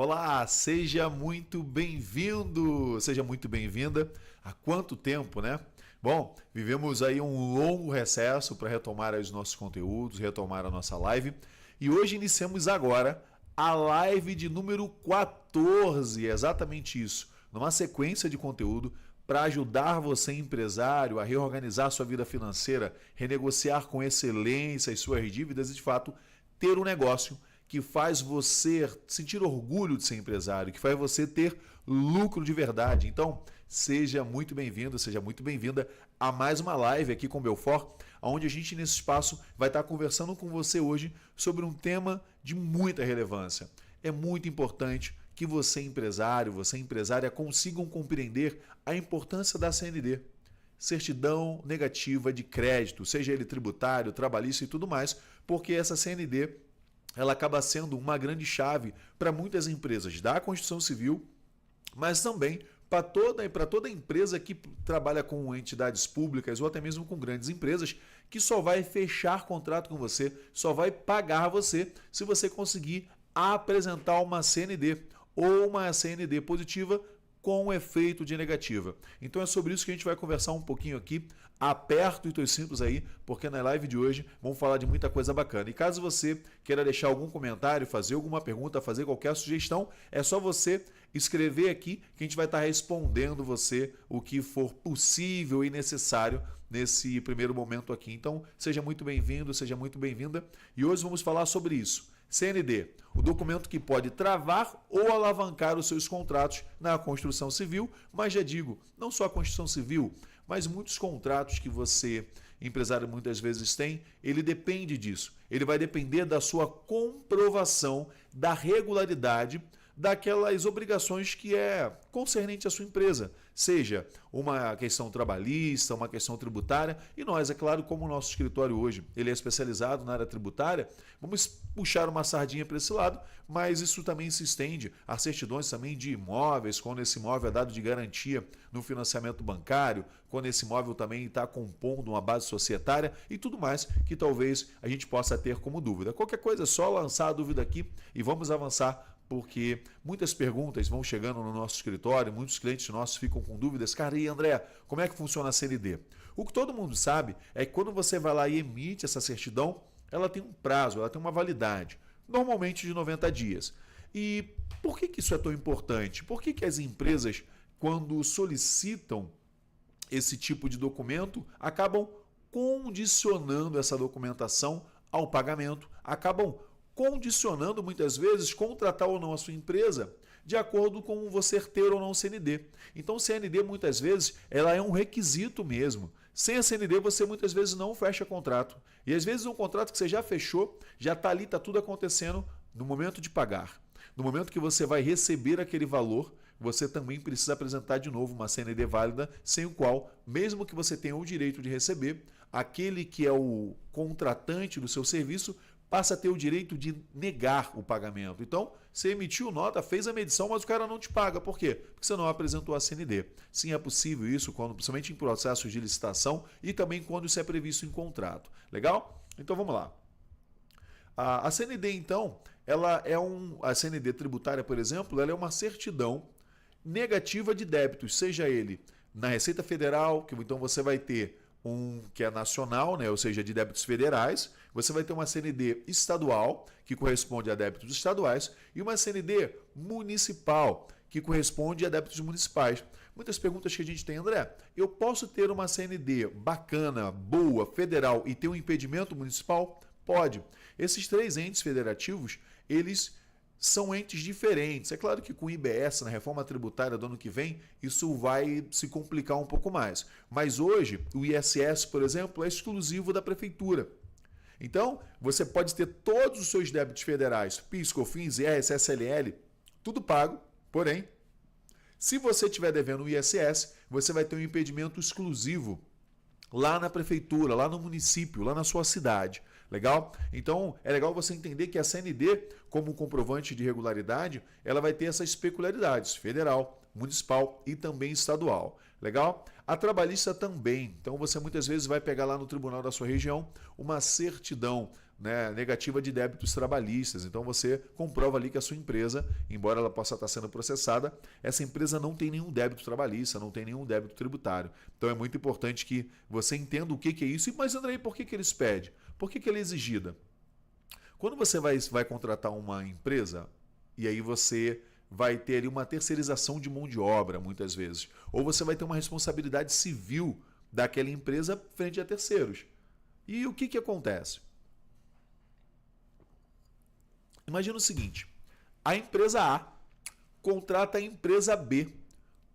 Olá, seja muito bem-vindo, seja muito bem-vinda. Há quanto tempo, né? Bom, vivemos aí um longo recesso para retomar os nossos conteúdos, retomar a nossa live. E hoje iniciamos agora a live de número 14, exatamente isso, numa sequência de conteúdo para ajudar você, empresário, a reorganizar sua vida financeira, renegociar com excelência as suas dívidas e, de fato, ter um negócio que faz você sentir orgulho de ser empresário, que faz você ter lucro de verdade. Então, seja muito bem-vindo, seja muito bem-vinda a mais uma live aqui com o Belfort, onde a gente, nesse espaço, vai estar conversando com você hoje sobre um tema de muita relevância. É muito importante que você, empresário, você, empresária, consigam compreender a importância da CND. Certidão negativa de crédito, seja ele tributário, trabalhista e tudo mais, porque essa CND ela acaba sendo uma grande chave para muitas empresas da construção civil, mas também para toda empresa que trabalha com entidades públicas ou até mesmo com grandes empresas, que só vai fechar contrato com você, só vai pagar você se você conseguir apresentar uma CND ou uma CND positiva com efeito de negativa. Então é sobre isso que a gente vai conversar um pouquinho aqui. Aperta os teus cintos aí, porque na live de hoje vamos falar de muita coisa bacana. E caso você queira deixar algum comentário, fazer alguma pergunta, fazer qualquer sugestão, é só você escrever aqui que a gente vai estar respondendo você o que for possível e necessário nesse primeiro momento aqui. Então seja muito bem-vindo, seja muito bem-vinda. E hoje vamos falar sobre isso. CND, o documento que pode travar ou alavancar os seus contratos na construção civil, mas já digo, não só a construção civil, mas muitos contratos que você, empresário, muitas vezes tem, ele depende disso. Ele vai depender da sua comprovação da regularidade daquelas obrigações que é concernente à sua empresa, seja uma questão trabalhista, uma questão tributária, e nós, é claro, como o nosso escritório hoje ele é especializado na área tributária, vamos puxar uma sardinha para esse lado, mas isso também se estende a certidões também de imóveis, quando esse imóvel é dado de garantia no financiamento bancário, quando esse imóvel também está compondo uma base societária e tudo mais que talvez a gente possa ter como dúvida. Qualquer coisa é só lançar a dúvida aqui e vamos avançar, porque muitas perguntas vão chegando no nosso escritório, muitos clientes nossos ficam com dúvidas. Cara, e André, como é que funciona a CND? O que todo mundo sabe é que quando você vai lá e emite essa certidão, ela tem um prazo, ela tem uma validade, normalmente de 90 dias. E por que isso é tão importante? Por que as empresas, quando solicitam esse tipo de documento, acabam condicionando essa documentação ao pagamento, acabam condicionando muitas vezes contratar ou não a sua empresa de acordo com você ter ou não CND. Então CND muitas vezes ela é um requisito mesmo. Sem a CND você muitas vezes não fecha contrato. E às vezes um contrato que você já fechou, já está ali, está tudo acontecendo no momento de pagar. No momento que você vai receber aquele valor, você também precisa apresentar de novo uma CND válida, sem o qual, mesmo que você tenha o direito de receber, aquele que é o contratante do seu serviço passa a ter o direito de negar o pagamento. Então, você emitiu nota, fez a medição, mas o cara não te paga. Por quê? Porque você não apresentou a CND. Sim, é possível isso, principalmente em processos de licitação e também quando isso é previsto em contrato. Legal? Então, vamos lá. A CND, então, a CND tributária, por exemplo, ela é uma certidão negativa de débitos, seja ele na Receita Federal, que então você vai ter um que é nacional, né? Ou seja, de débitos federais, você vai ter uma CND estadual, que corresponde a débitos estaduais, e uma CND municipal, que corresponde a débitos municipais. Muitas perguntas que a gente tem, André, eu posso ter uma CND bacana, boa, federal e ter um impedimento municipal? Pode. Esses três entes federativos, eles são entes diferentes. É claro que com o IBS, na reforma tributária do ano que vem, isso vai se complicar um pouco mais. Mas hoje, o ISS, por exemplo, é exclusivo da prefeitura. Então, você pode ter todos os seus débitos federais, PIS, COFINS, IRS, SLL, tudo pago, porém, se você estiver devendo o ISS, você vai ter um impedimento exclusivo lá na prefeitura, lá no município, lá na sua cidade. Legal? Então, é legal você entender que a CND, como comprovante de regularidade, ela vai ter essas peculiaridades, federal, municipal e também estadual. Legal? A trabalhista também. Então, você muitas vezes vai pegar lá no tribunal da sua região uma certidão né, negativa de débitos trabalhistas. Então você comprova ali que a sua empresa, embora ela possa estar sendo processada, essa empresa não tem nenhum débito trabalhista, não tem nenhum débito tributário. Então é muito importante que você entenda o que é isso. Mas Andrei, por que eles pedem? Por que ela é exigida? Quando você vai contratar uma empresa, e aí você vai ter ali uma terceirização de mão de obra, muitas vezes, ou você vai ter uma responsabilidade civil daquela empresa frente a terceiros. E o que acontece? Imagina o seguinte, a empresa A contrata a empresa B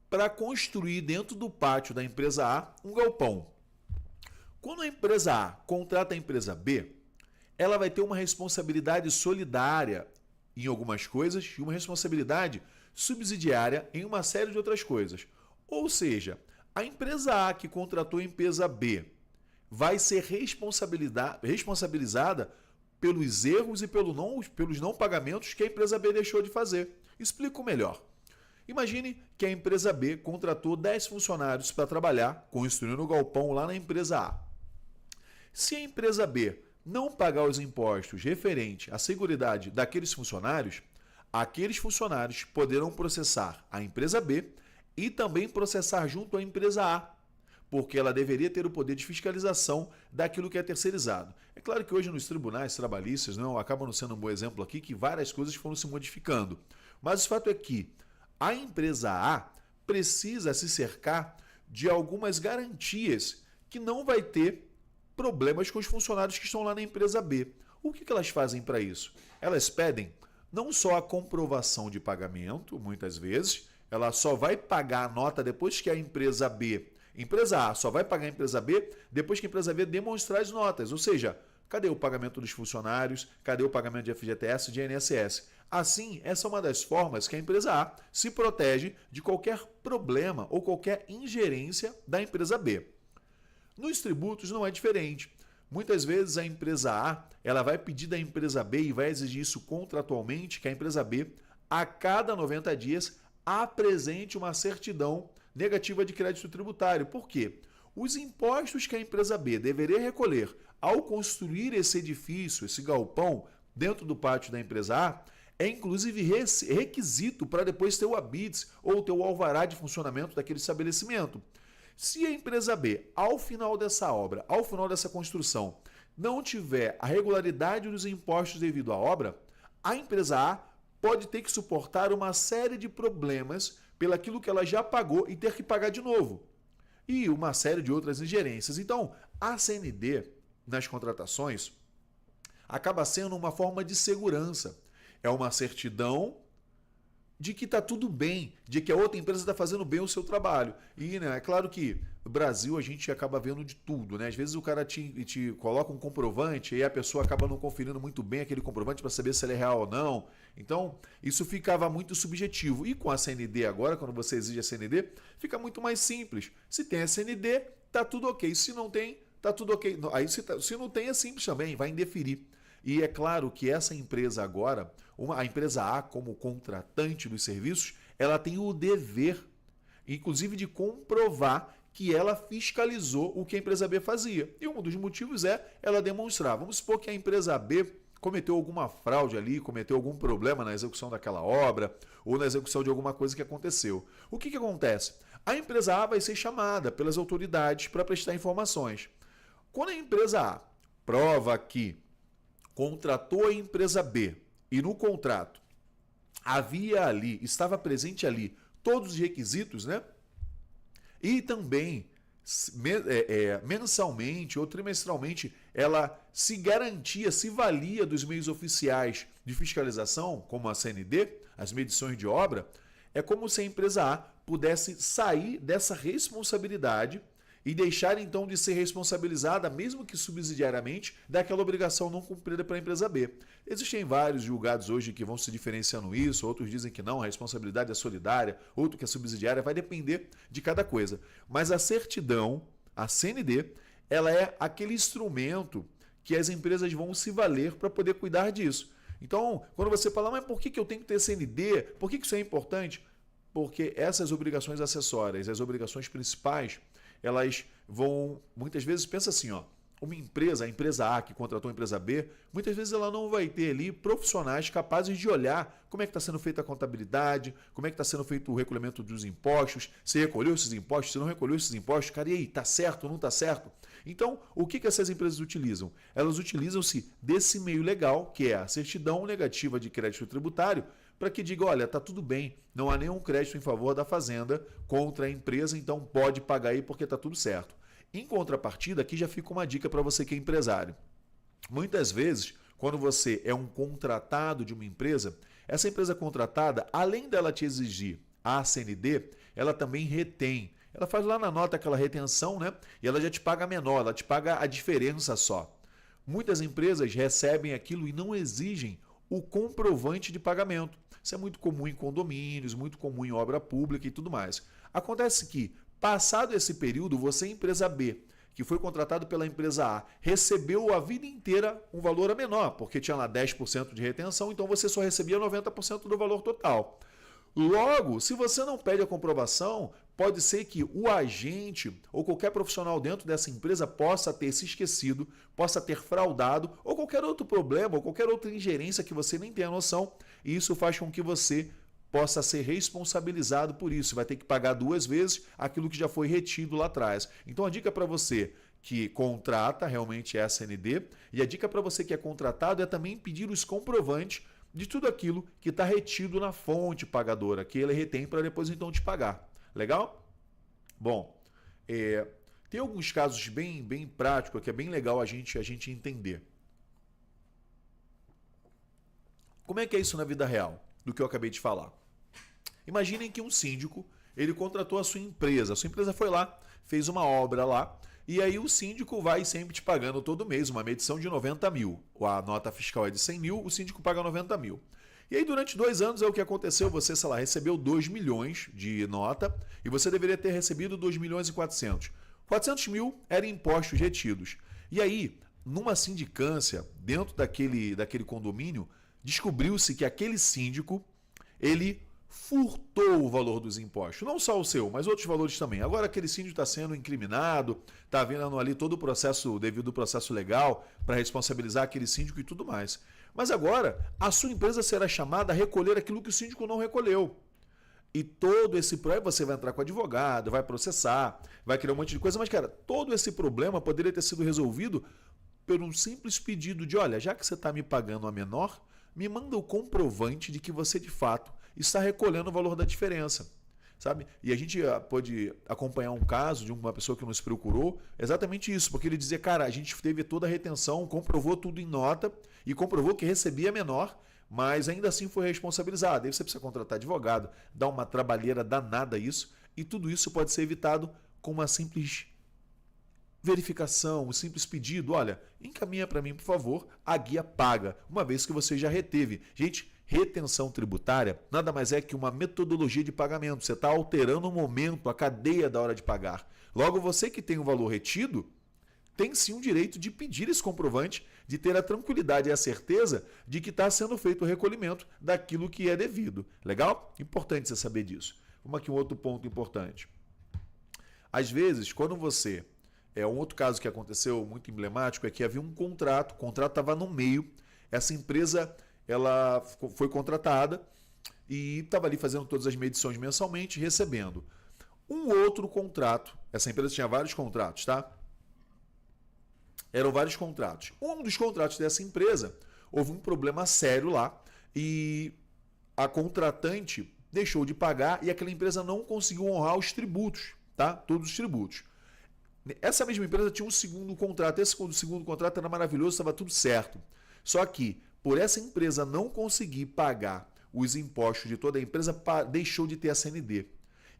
para construir dentro do pátio da empresa A um galpão. Quando a empresa A contrata a empresa B, ela vai ter uma responsabilidade solidária em algumas coisas e uma responsabilidade subsidiária em uma série de outras coisas. Ou seja, a empresa A que contratou a empresa B vai ser responsabilizada pelos erros e pelos não pagamentos que a empresa B deixou de fazer. Explico melhor. Imagine que a empresa B contratou 10 funcionários para trabalhar construindo o galpão lá na empresa A. Se a empresa B não pagar os impostos referentes à seguridade daqueles funcionários, aqueles funcionários poderão processar a empresa B e também processar junto à empresa A, porque ela deveria ter o poder de fiscalização daquilo que é terceirizado. É claro que hoje nos tribunais trabalhistas acabam não sendo um bom exemplo aqui, que várias coisas foram se modificando. Mas o fato é que a empresa A precisa se cercar de algumas garantias que não vai ter problemas com os funcionários que estão lá na empresa B. O que elas fazem para isso? Elas pedem não só a comprovação de pagamento, muitas vezes, ela só vai pagar a nota depois que a empresa B, empresa A só vai pagar a empresa B depois que a empresa B demonstrar as notas, ou seja, cadê o pagamento dos funcionários, cadê o pagamento de FGTS e de INSS? Assim, essa é uma das formas que a empresa A se protege de qualquer problema ou qualquer ingerência da empresa B. Nos tributos não é diferente. Muitas vezes a empresa A ela vai pedir da empresa B e vai exigir isso contratualmente, que a empresa B, a cada 90 dias, apresente uma certidão negativa de crédito tributário. Por quê? Os impostos que a empresa B deveria recolher ao construir esse edifício, esse galpão, dentro do pátio da empresa A, é inclusive requisito para depois ter o habites ou ter o alvará de funcionamento daquele estabelecimento. Se a empresa B, ao final dessa obra, ao final dessa construção, não tiver a regularidade dos impostos devido à obra, a empresa A pode ter que suportar uma série de problemas pelaquilo que ela já pagou e ter que pagar de novo. E uma série de outras ingerências. Então, a CND, nas contratações, acaba sendo uma forma de segurança. É uma certidão de que está tudo bem, de que a outra empresa está fazendo bem o seu trabalho. E é claro que no Brasil a gente acaba vendo de tudo, né? Às vezes o cara te coloca um comprovante e a pessoa acaba não conferindo muito bem aquele comprovante para saber se ele é real ou não. Então, isso ficava muito subjetivo. E com a CND agora, quando você exige a CND, fica muito mais simples. Se tem a CND, tá tudo ok. Se não tem, tá tudo ok. Aí se não tem, é simples também, vai indeferir. E é claro que essa empresa agora, a empresa A, como contratante dos serviços, ela tem o dever, inclusive, de comprovar que ela fiscalizou o que a empresa B fazia. E um dos motivos é ela demonstrar. Vamos supor que a empresa B cometeu alguma fraude ali, cometeu algum problema na execução daquela obra ou na execução de alguma coisa que aconteceu. O que acontece? A empresa A vai ser chamada pelas autoridades para prestar informações. Quando a empresa A prova que contratou a empresa B e no contrato estava presente ali todos os requisitos, né? E também mensalmente ou trimestralmente ela se garantia, se valia dos meios oficiais de fiscalização, como a CND, as medições de obra, é como se a empresa A pudesse sair dessa responsabilidade e deixar então de ser responsabilizada, mesmo que subsidiariamente, daquela obrigação não cumprida pela empresa B. Existem vários julgados hoje que vão se diferenciando isso, outros dizem que não, a responsabilidade é solidária, outro que é subsidiária, vai depender de cada coisa. Mas a certidão, a CND, ela é aquele instrumento que as empresas vão se valer para poder cuidar disso. Então, quando você fala, mas por que eu tenho que ter CND? Por que isso é importante? Porque essas obrigações acessórias, as obrigações principais, elas vão, muitas vezes, pensa assim, uma empresa, a empresa A que contratou a empresa B, muitas vezes ela não vai ter ali profissionais capazes de olhar como é que está sendo feita a contabilidade, como é que está sendo feito o recolhimento dos impostos, se recolheu esses impostos, se não recolheu esses impostos, cara, e aí, está certo ou não está certo? Então, o que essas empresas utilizam? Elas utilizam-se desse meio legal, que é a certidão negativa de crédito tributário, para que diga, olha, está tudo bem, não há nenhum crédito em favor da fazenda contra a empresa, então pode pagar aí porque está tudo certo. Em contrapartida, aqui já fica uma dica para você que é empresário. Muitas vezes, quando você é um contratado de uma empresa, essa empresa contratada, além dela te exigir a CND, ela também retém. Ela faz lá na nota aquela retenção, né? E ela já te paga menor, ela te paga a diferença só. Muitas empresas recebem aquilo e não exigem o comprovante de pagamento. Isso é muito comum em condomínios, muito comum em obra pública e tudo mais. Acontece que, passado esse período, você, empresa B, que foi contratado pela empresa A, recebeu a vida inteira um valor menor, porque tinha lá 10% de retenção, então você só recebia 90% do valor total. Logo, se você não pede a comprovação, pode ser que o agente ou qualquer profissional dentro dessa empresa possa ter se esquecido, possa ter fraudado ou qualquer outro problema ou qualquer outra ingerência que você nem tenha noção, e isso faz com que você possa ser responsabilizado por isso. Vai ter que pagar 2 vezes aquilo que já foi retido lá atrás. Então a dica para você que contrata realmente é a CND, e a dica para você que é contratado é também pedir os comprovantes de tudo aquilo que está retido na fonte pagadora, que ele retém para depois então te pagar. Legal? Bom, tem alguns casos bem práticos que é bem legal a gente entender. Como é que é isso na vida real, do que eu acabei de falar? Imaginem que um síndico, ele contratou a sua empresa foi lá, fez uma obra lá, e aí o síndico vai sempre te pagando todo mês uma medição de 90 mil. A nota fiscal é de 100 mil, o síndico paga 90 mil. E aí durante 2 anos é o que aconteceu, você, sei lá, recebeu 2 milhões de nota e você deveria ter recebido 2 milhões e 400. 400 mil eram impostos retidos. E aí, numa sindicância, dentro daquele condomínio, descobriu-se que aquele síndico, ele furtou o valor dos impostos. Não só o seu, mas outros valores também. Agora aquele síndico está sendo incriminado, está havendo ali todo o processo, devido ao processo legal, para responsabilizar aquele síndico e tudo mais. Mas agora, a sua empresa será chamada a recolher aquilo que o síndico não recolheu. E todo esse problema, você vai entrar com advogado, vai processar, vai criar um monte de coisa, mas, cara, todo esse problema poderia ter sido resolvido por um simples pedido de, olha, já que você está me pagando a menor, me manda o comprovante de que você, de fato, está recolhendo o valor da diferença, sabe? E a gente pode acompanhar um caso de uma pessoa que nos procurou, exatamente isso, porque ele dizia, cara, a gente teve toda a retenção, comprovou tudo em nota e comprovou que recebia menor, mas ainda assim foi responsabilizado. Aí você precisa contratar advogado, dá uma trabalheira danada isso, e tudo isso pode ser evitado com uma simples verificação, um simples pedido, olha, encaminha para mim, por favor, a guia paga, uma vez que você já reteve. Gente, retenção tributária nada mais é que uma metodologia de pagamento. Você está alterando o momento, a cadeia da hora de pagar. Logo, você que tem o valor retido, tem sim o direito de pedir esse comprovante, de ter a tranquilidade e a certeza de que está sendo feito o recolhimento daquilo que é devido. Legal? Importante você saber disso. Vamos aqui um outro ponto importante. Às vezes, quando você... um outro caso que aconteceu muito emblemático é que havia um contrato, o contrato estava no meio, essa empresa ela foi contratada e estava ali fazendo todas as medições mensalmente, recebendo um outro contrato. Essa empresa tinha vários contratos, tá? Eram vários contratos. Um dos contratos dessa empresa, houve um problema sério lá e a contratante deixou de pagar e aquela empresa não conseguiu honrar os tributos, tá? Todos os tributos. Essa mesma empresa tinha um segundo contrato. Esse segundo contrato era maravilhoso, estava tudo certo. Só que, por essa empresa não conseguir pagar os impostos de toda a empresa, deixou de ter a CND.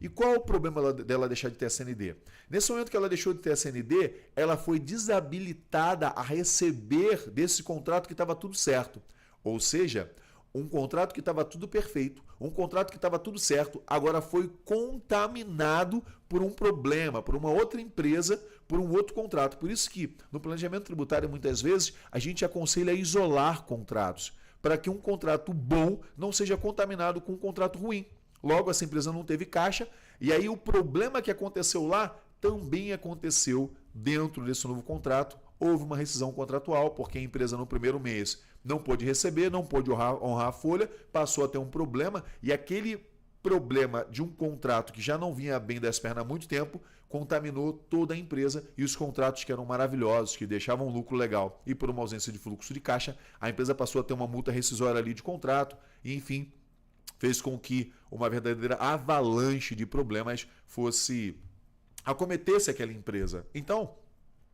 E qual é o problema dela deixar de ter a CND? Nesse momento que ela deixou de ter a CND, ela foi desabilitada a receber desse contrato que estava tudo certo. Ou seja, um contrato que estava tudo perfeito, um contrato que estava tudo certo, agora foi contaminado por um problema, por uma outra empresa, por um outro contrato. Por isso que no planejamento tributário, muitas vezes, a gente aconselha a isolar contratos, para que um contrato bom não seja contaminado com um contrato ruim. Logo, essa empresa não teve caixa, e aí o problema que aconteceu lá também aconteceu dentro desse novo contrato, houve uma rescisão contratual, porque a empresa no primeiro mês não pôde receber, não pôde honrar a folha, passou a ter um problema e aquele problema de um contrato que já não vinha bem das pernas há muito tempo contaminou toda a empresa e os contratos que eram maravilhosos, que deixavam um lucro legal e por uma ausência de fluxo de caixa, a empresa passou a ter uma multa rescisória ali de contrato e, enfim, fez com que uma verdadeira avalanche de problemas acometesse aquela empresa. Então,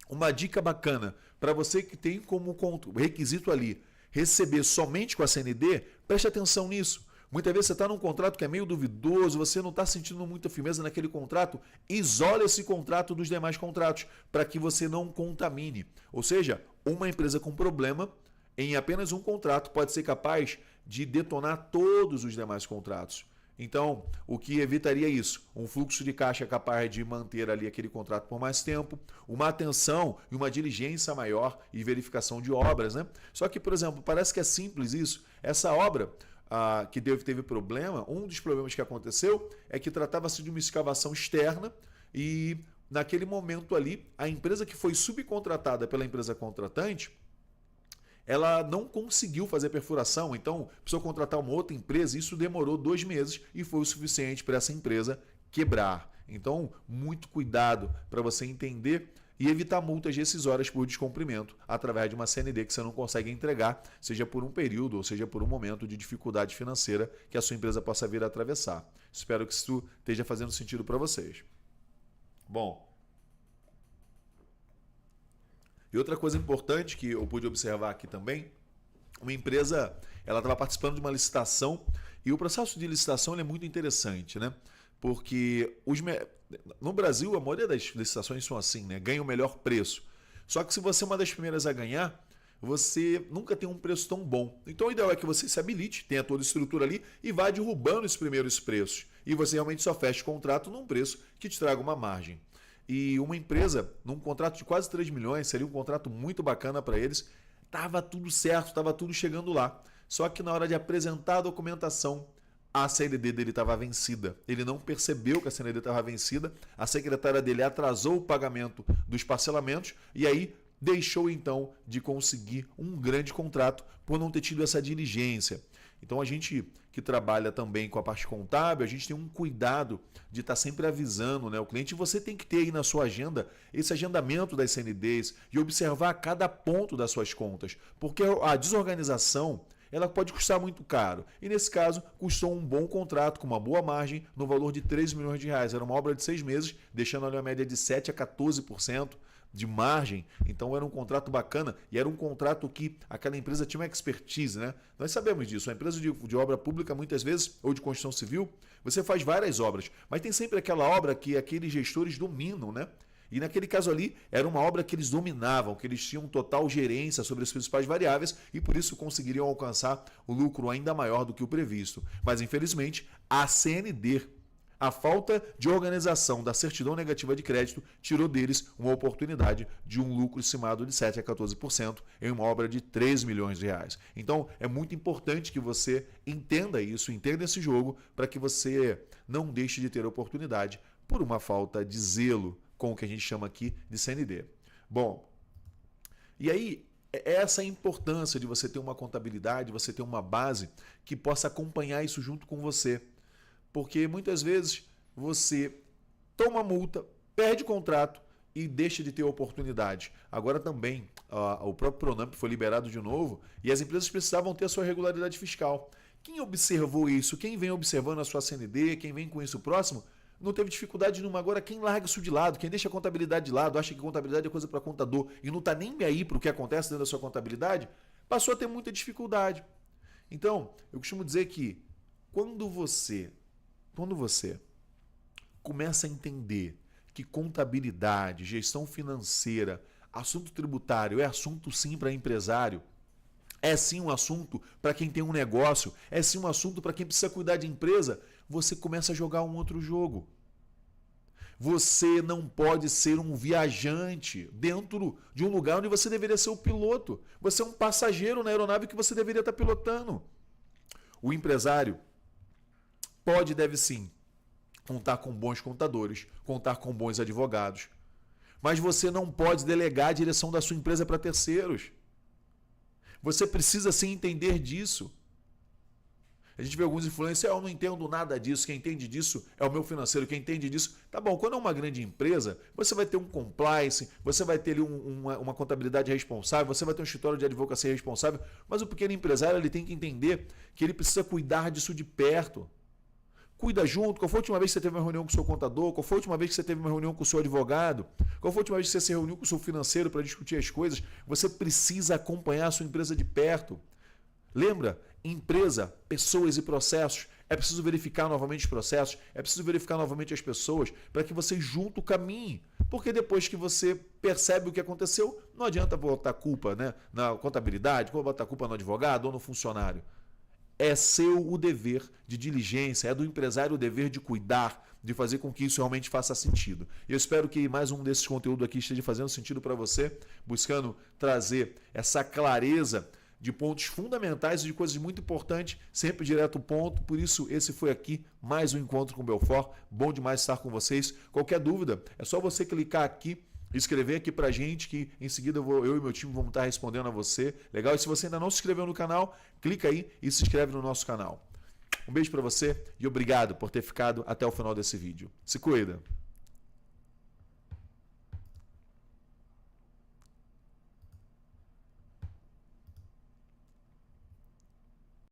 uma dica bacana para você que tem como requisito ali receber somente com a CND, preste atenção nisso. Muitas vezes você está num contrato que é meio duvidoso, você não está sentindo muita firmeza naquele contrato, isole esse contrato dos demais contratos para que você não contamine. Ou seja, uma empresa com problema em apenas um contrato pode ser capaz de detonar todos os demais contratos. Então, o que evitaria isso? Um fluxo de caixa capaz de manter ali aquele contrato por mais tempo, uma atenção e uma diligência maior e verificação de obras, né? Só que, por exemplo, parece que é simples isso. Essa obra que teve problema, um dos problemas que aconteceu é que tratava-se de uma escavação externa e naquele momento ali, a empresa que foi subcontratada pela empresa contratante, ela não conseguiu fazer perfuração, então precisou contratar uma outra empresa, e isso demorou 2 meses e foi o suficiente para essa empresa quebrar. Então, muito cuidado para você entender e evitar multas rescisórias por descumprimento através de uma CND que você não consegue entregar, seja por um período ou seja por um momento de dificuldade financeira que a sua empresa possa vir a atravessar. Espero que isso esteja fazendo sentido para vocês. Bom, e outra coisa importante que eu pude observar aqui também, uma empresa ela estava participando de uma licitação e o processo de licitação é muito interessante, né? Porque no Brasil a maioria das licitações são assim, né? Ganha o melhor preço. Só que se você é uma das primeiras a ganhar, você nunca tem um preço tão bom. Então o ideal é que você se habilite, tenha toda a estrutura ali e vá derrubando os primeiros preços. E você realmente só feche o contrato num preço que te traga uma margem. E uma empresa, num contrato de quase 3 milhões, seria um contrato muito bacana para eles, estava tudo certo, estava tudo chegando lá. Só que na hora de apresentar a documentação, a CND dele estava vencida. Ele não percebeu que a CND estava vencida, a secretária dele atrasou o pagamento dos parcelamentos e aí deixou então de conseguir um grande contrato por não ter tido essa diligência. Então a gente que trabalha também com a parte contábil, a gente tem um cuidado de estar sempre avisando, né, o cliente. Você tem que ter aí na sua agenda esse agendamento das CNDs e observar cada ponto das suas contas, porque a desorganização ela pode custar muito caro. E nesse caso, custou um bom contrato com uma boa margem no valor de 3 milhões de reais. Era uma obra de 6 meses, deixando ali uma média de 7 a 14% de margem. Então era um contrato bacana e era um contrato que aquela empresa tinha uma expertise, né? Nós sabemos disso. A empresa de obra pública, muitas vezes, ou de construção civil, você faz várias obras, mas tem sempre aquela obra que aqueles gestores dominam, né? E naquele caso ali, era uma obra que eles dominavam, que eles tinham total gerência sobre as principais variáveis e por isso conseguiriam alcançar o lucro ainda maior do que o previsto. Mas infelizmente, a CND, a falta de organização da certidão negativa de crédito, tirou deles uma oportunidade de um lucro estimado de 7 a 14% em uma obra de 3 milhões de reais. Então, é muito importante que você entenda isso, entenda esse jogo, para que você não deixe de ter oportunidade por uma falta de zelo com o que a gente chama aqui de CND. Bom, e aí, essa é a importância de você ter uma contabilidade, você ter uma base que possa acompanhar isso junto com você. Porque muitas vezes você toma multa, perde contrato e deixa de ter oportunidade. Agora também, o próprio Pronamp foi liberado de novo e as empresas precisavam ter a sua regularidade fiscal. Quem observou isso, quem vem observando a sua CND, quem vem com isso próximo, não teve dificuldade nenhuma. Agora, quem larga isso de lado, quem deixa a contabilidade de lado, acha que contabilidade é coisa para contador e não está nem aí para o que acontece dentro da sua contabilidade, passou a ter muita dificuldade. Então, eu costumo dizer que quando você começa a entender que contabilidade, gestão financeira, assunto tributário é assunto sim para empresário, é sim um assunto para quem tem um negócio, é sim um assunto para quem precisa cuidar de empresa, você começa a jogar um outro jogo. Você não pode ser um viajante dentro de um lugar onde você deveria ser o piloto. Você é um passageiro na aeronave que você deveria estar pilotando. O empresário pode e deve sim contar com bons contadores, contar com bons advogados. Mas você não pode delegar a direção da sua empresa para terceiros. Você precisa sim entender disso. A gente vê alguns influencers, eu não entendo nada disso, quem entende disso é o meu financeiro, quem entende disso... Tá bom, quando é uma grande empresa, você vai ter um compliance, você vai ter ali uma contabilidade responsável, você vai ter um escritório de advocacia responsável, mas o pequeno empresário ele tem que entender que ele precisa cuidar disso de perto. Cuida junto. Qual foi a última vez que você teve uma reunião com o seu contador? Qual foi a última vez que você teve uma reunião com o seu advogado? Qual foi a última vez que você se reuniu com o seu financeiro para discutir as coisas? Você precisa acompanhar a sua empresa de perto. Lembra? Empresa, pessoas e processos. É preciso verificar novamente os processos, é preciso verificar novamente as pessoas para que você junto caminhe. Porque depois que você percebe o que aconteceu, não adianta botar culpa, né, na contabilidade, botar culpa no advogado ou no funcionário. É seu o dever de diligência, é do empresário o dever de cuidar, de fazer com que isso realmente faça sentido. E eu espero que mais um desses conteúdos aqui esteja fazendo sentido para você, buscando trazer essa clareza de pontos fundamentais e de coisas muito importantes, sempre direto ao ponto. Por isso, esse foi aqui mais um Encontro com Belfort. Bom demais estar com vocês. Qualquer dúvida, é só você clicar aqui, escrever aqui pra gente, que em seguida eu e meu time vamos estar respondendo a você. Legal? E se você ainda não se inscreveu no canal, clica aí e se inscreve no nosso canal. Um beijo para você e obrigado por ter ficado até o final desse vídeo. Se cuida!